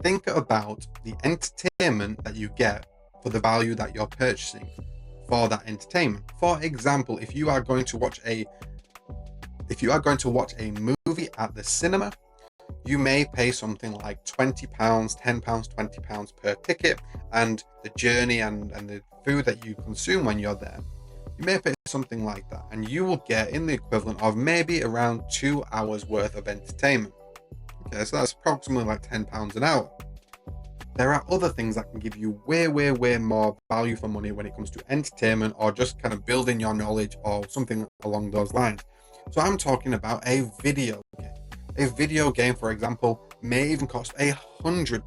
think about the entertainment that you get for the value that you're purchasing for that entertainment. For example, if you are going to watch a movie at the cinema, you may pay something like £20, £10, £20 per ticket, and the journey and the food that you consume when you're there. You may pay something like that, and you will get in the equivalent of maybe around 2 hours worth of entertainment. Okay, so that's approximately like £10 an hour. There are other things that can give you way more value for money when it comes to entertainment or just kind of building your knowledge or something along those lines. So I'm talking about a video game. A video game, for example, may even cost £100.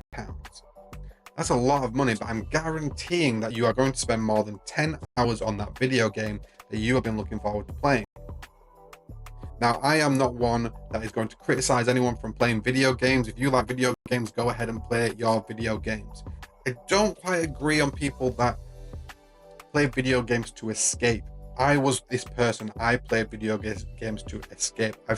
That's a lot of money, but I'm guaranteeing that you are going to spend more than 10 hours on that video game that you have been looking forward to playing. Now, I am not one that is going to criticize anyone from playing video games. If you like video games, go ahead and play your video games. I don't quite agree on people that play video games to escape. I was this person. I played video games to escape. I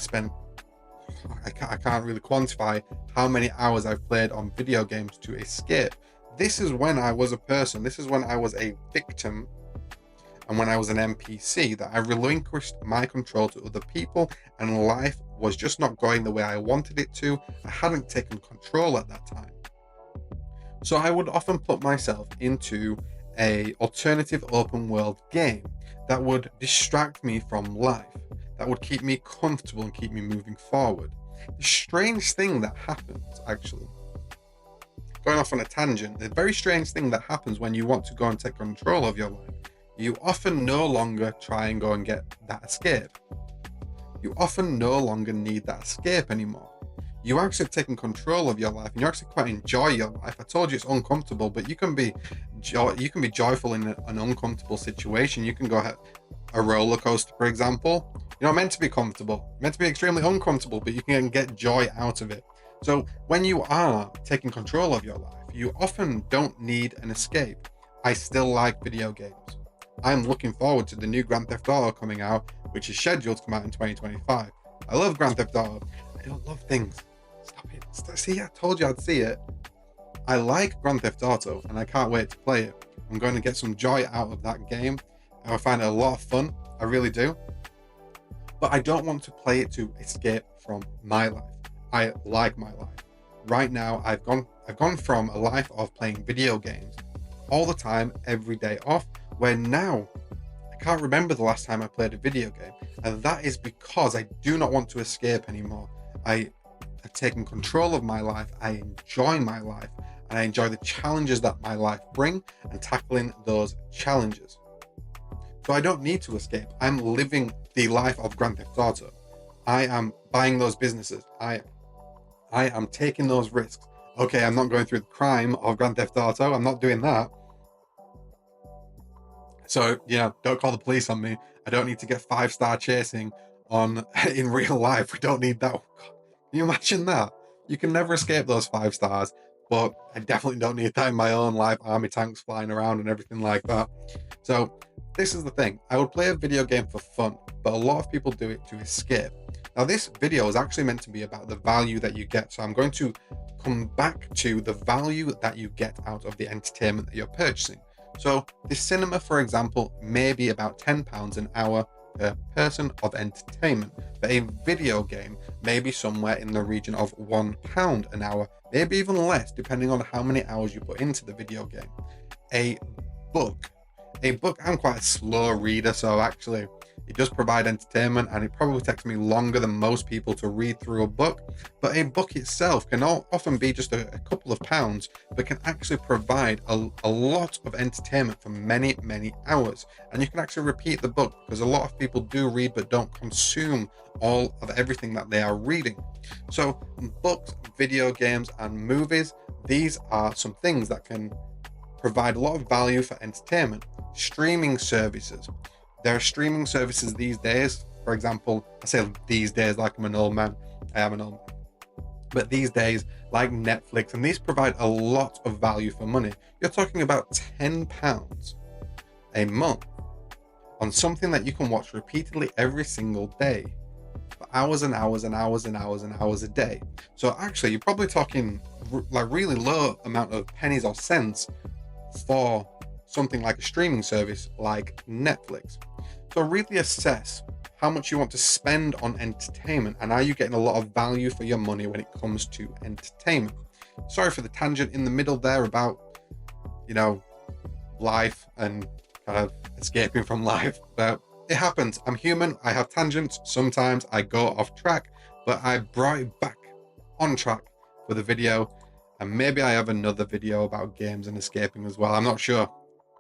can't really quantify how many hours I've played on video games to escape. This is when I was a person. This is when I was a victim, and when I was an NPC, that I relinquished my control to other people, and life was just not going the way I wanted it to. I hadn't taken control at that time. So I would often put myself into an alternative open world game that would distract me from life, that would keep me comfortable and keep me moving forward. The strange thing that happens, actually, going off on a tangent, the very strange thing that happens when you want to go and take control of your life, you often no longer try and go and get that escape. You often no longer need that escape anymore. You actually have taken control of your life, and you actually quite enjoy your life. I told you it's uncomfortable, but you can be joyful in an uncomfortable situation. You can go ahead a roller coaster, for example. You're not meant to be comfortable, meant to be extremely uncomfortable, but you can get joy out of it. So when you are taking control of your life, you often don't need an escape. I still like video games. I'm looking forward to the new Grand Theft Auto coming out, which is scheduled to come out in 2025. I love Grand Theft Auto. I don't love things. Stop it. See, I told you I'd see it. I like Grand Theft Auto, and I can't wait to play it. I'm going to get some joy out of that game. I find it a lot of fun. I really do. But I don't want to play it to escape from my life. I like my life. Right now, I've gone from a life of playing video games all the time, every day off, where now I can't remember the last time I played a video game. And that is because I do not want to escape anymore. I have taken control of my life. I enjoy my life, and I enjoy the challenges that my life bring and tackling those challenges. So I don't need to escape. I'm living the life of Grand Theft Auto. I am buying those businesses. I am taking those risks. Okay, I'm not going through the crime of Grand Theft Auto. I'm not doing that. So, don't call the police on me. I don't need to get 5-star chasing in real life. We don't need that. Oh, God. Can you imagine that? You can never escape those 5 stars, but I definitely don't need that in my own life. Army tanks flying around and everything like that. So this is the thing. I would play a video game for fun, but a lot of people do it to escape. Now, this video is actually meant to be about the value that you get. So I'm going to come back to the value that you get out of the entertainment that you're purchasing. So the cinema, for example, may be about £10 an hour per person of entertainment, but a video game may be somewhere in the region of £1 an hour, maybe even less, depending on how many hours you put into the video game. A book, I'm quite a slow reader, so actually it does provide entertainment, and it probably takes me longer than most people to read through a book. But a book itself can often be just a couple of pounds, but can actually provide a lot of entertainment for many hours. And you can actually repeat the book, because a lot of people do read but don't consume all of everything that they are reading. So books, video games, and movies, these are some things that can provide a lot of value for entertainment. Streaming services. There are streaming services these days. For example, I say these days like I'm an old man. I am an old man. But these days, like Netflix, and these provide a lot of value for money. You're talking about £10 a month on something that you can watch repeatedly every single day for hours and hours and hours and hours and hours a day. So actually, you're probably talking like really low amount of pennies or cents for something like a streaming service like Netflix. So really assess how much you want to spend on entertainment, and are you getting a lot of value for your money when it comes to entertainment. Sorry for the tangent in the middle there about, you know, life and kind of escaping from life, but it happens. I'm human. I have tangents. Sometimes I go off track, but I brought it back on track for the video, and maybe I have another video about games and escaping as well. I'm not sure.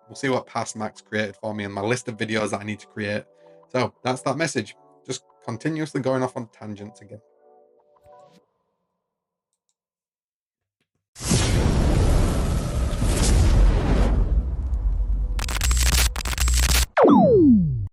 We'll see what past Max created for me and my list of videos that I need to create. So that's that message. Just continuously going off on tangents again.